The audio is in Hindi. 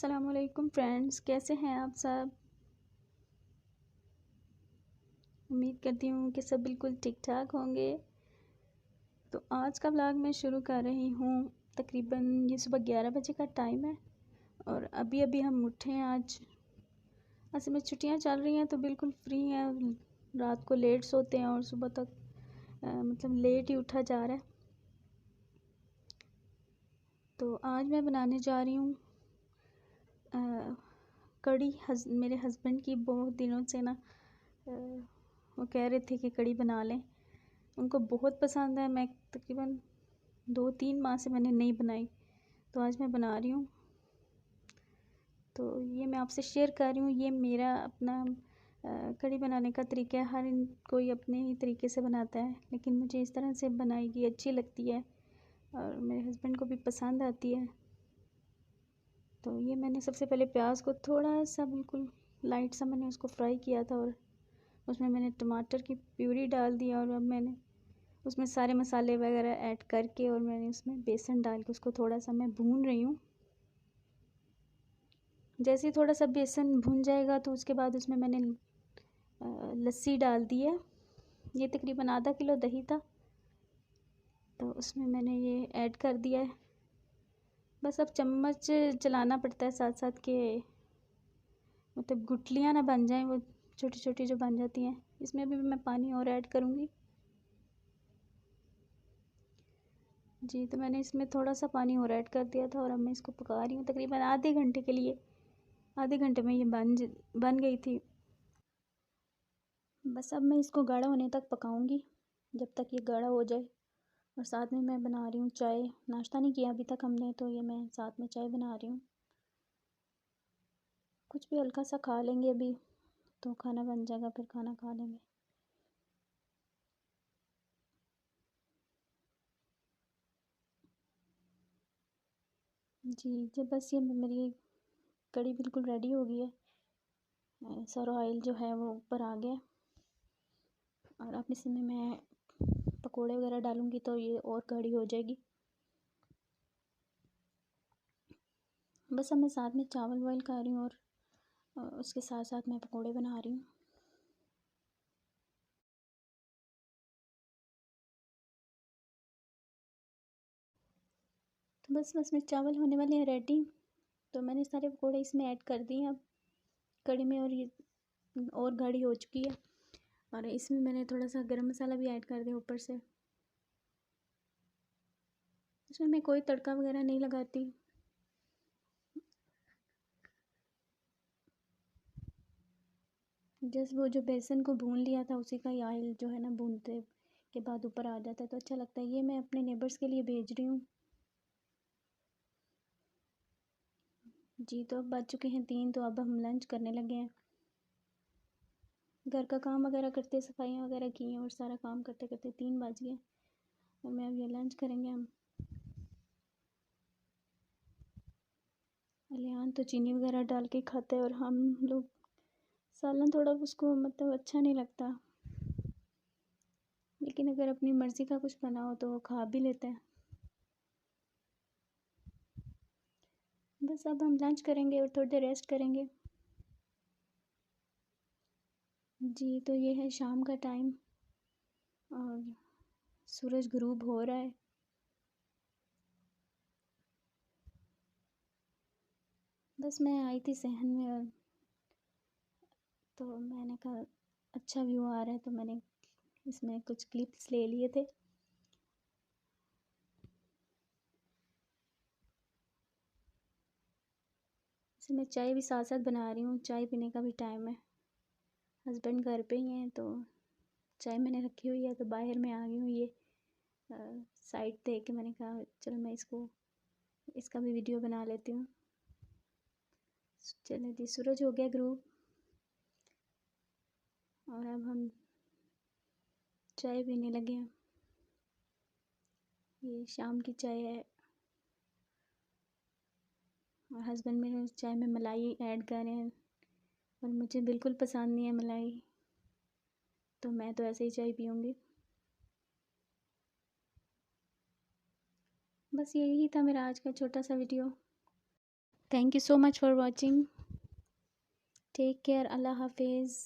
अस्सलामुअलैकुम फ्रेंड्स, कैसे हैं आप सब। उम्मीद करती हूँ कि सब बिल्कुल ठीक ठाक होंगे। तो आज का व्लॉग मैं शुरू कर रही हूँ। तकरीबन ये सुबह 11 बजे का टाइम है और अभी अभी हम उठे हैं। आज असल में छुट्टियाँ चल रही हैं तो बिल्कुल फ्री हैं। रात को लेट सोते हैं और सुबह तक मतलब लेट ही उठा जा रहा है। तो आज मैं बनाने जा रही हूँ कड़ी। मेरे हस्बैंड की बहुत दिनों से ना वो कह रहे थे कि कड़ी बना लें। उनको बहुत पसंद है। मैं तकरीबन 2-3 माह से मैंने नहीं बनाई, तो आज मैं बना रही हूँ। तो ये मैं आपसे शेयर कर रही हूँ। ये मेरा अपना कड़ी बनाने का तरीका है। हर कोई अपने ही तरीके से बनाता है, लेकिन मुझे इस तरह से बनाई गई अच्छी लगती है और मेरे हस्बैंड को भी पसंद आती है। तो ये मैंने सबसे पहले प्याज को थोड़ा सा बिल्कुल लाइट सा मैंने उसको फ्राई किया था और उसमें मैंने टमाटर की प्यूरी डाल दिया और अब मैंने उसमें सारे मसाले वगैरह ऐड करके और मैंने उसमें बेसन डाल के उसको थोड़ा सा मैं भून रही हूँ। जैसे ही थोड़ा सा बेसन भून जाएगा तो उसके बाद उसमें मैंने लस्सी डाल दी है। ये तकरीबन आधा किलो दही था, तो उसमें मैंने ये ऐड कर दिया है। बस अब चम्मच चलाना पड़ता है साथ साथ के, मतलब गुठलियाँ ना बन जाएं, वो छोटी छोटी जो बन जाती हैं। इसमें भी मैं पानी और ऐड करूँगी जी। तो मैंने इसमें थोड़ा सा पानी और ऐड कर दिया था और अब मैं इसको पका रही हूँ तकरीबन आधे घंटे के लिए। आधे घंटे में ये बन गई थी। बस अब मैं इसको गाढ़ा होने तक पकाऊंगी, जब तक ये गाढ़ा हो जाए। और साथ में मैं बना रही हूँ चाय। नाश्ता नहीं किया अभी तक हमने, तो ये मैं साथ में चाय बना रही हूँ। कुछ भी हल्का सा खा लेंगे अभी, तो खाना बन जाएगा, फिर खाना खा लेंगे। जी जब बस ये मेरी कड़ी बिल्कुल रेडी हो गई है। सारा ऑयल जो है वो ऊपर आ गया और अब इसमें मैं पकोड़े वगैरह डालूँगी तो ये और गाढ़ी हो जाएगी। बस अब मैं साथ में चावल बॉयल कर रही हूँ और उसके साथ साथ मैं पकोड़े बना रही हूँ। तो बस में चावल होने वाले हैं रेडी। तो मैंने सारे पकोड़े इसमें ऐड कर दिए अब कड़ी में, और ये और गाढ़ी हो चुकी है। और इसमें मैंने थोड़ा सा गरम मसाला भी ऐड कर दिया ऊपर से। इसमें मैं कोई तड़का वगैरह नहीं लगाती। जस्ट वो जो बेसन को भून लिया था उसी का ही ऑयल जो है ना भूनते के बाद ऊपर आ जाता है, तो अच्छा लगता है। ये मैं अपने नेबर्स के लिए भेज रही हूँ जी। तो अब बज चुके हैं 3, तो अब हम लंच करने लगे हैं। घर का काम वगैरह करते, सफाइयाँ वगैरह की हैं और सारा काम करते करते 3 बज गए और मैं अब ये लंच करेंगे हम। अलियान तो चीनी वगैरह डाल के खाते हैं और हम लोग सालन थोड़ा उसको मतलब अच्छा नहीं लगता, लेकिन अगर अपनी मर्ज़ी का कुछ बना हो तो वो खा भी लेते हैं। बस अब हम लंच करेंगे और थोड़ी देर रेस्ट करेंगे जी। तो ये है शाम का टाइम और सूरज गुरूब हो रहा है। बस मैं आई थी सहन में और तो मैंने कहा अच्छा व्यू आ रहा है, तो मैंने इसमें कुछ क्लिप्स ले लिए थे। इसे मैं चाय भी साथ साथ बना रही हूँ। चाय पीने का भी टाइम है। हस्बैंड घर पे ही हैं, तो चाय मैंने रखी हुई है, तो बाहर में आ गई हूँ। ये साइड देख के मैंने कहा चलो मैं इसका भी वीडियो बना लेती हूँ। चलो जी, सूरज हो गया ग्रूप और अब हम चाय पीने लगे हैं। ये शाम की चाय है और हस्बैंड मेरे चाय में मलाई ऐड कर रहे हैं और मुझे बिल्कुल पसंद नहीं है मलाई, तो मैं तो ऐसे ही चाय पीऊँगी। बस यही था मेरा आज का छोटा सा video. Thank you so much for watching. Take care. अल्लाह हाफिज़।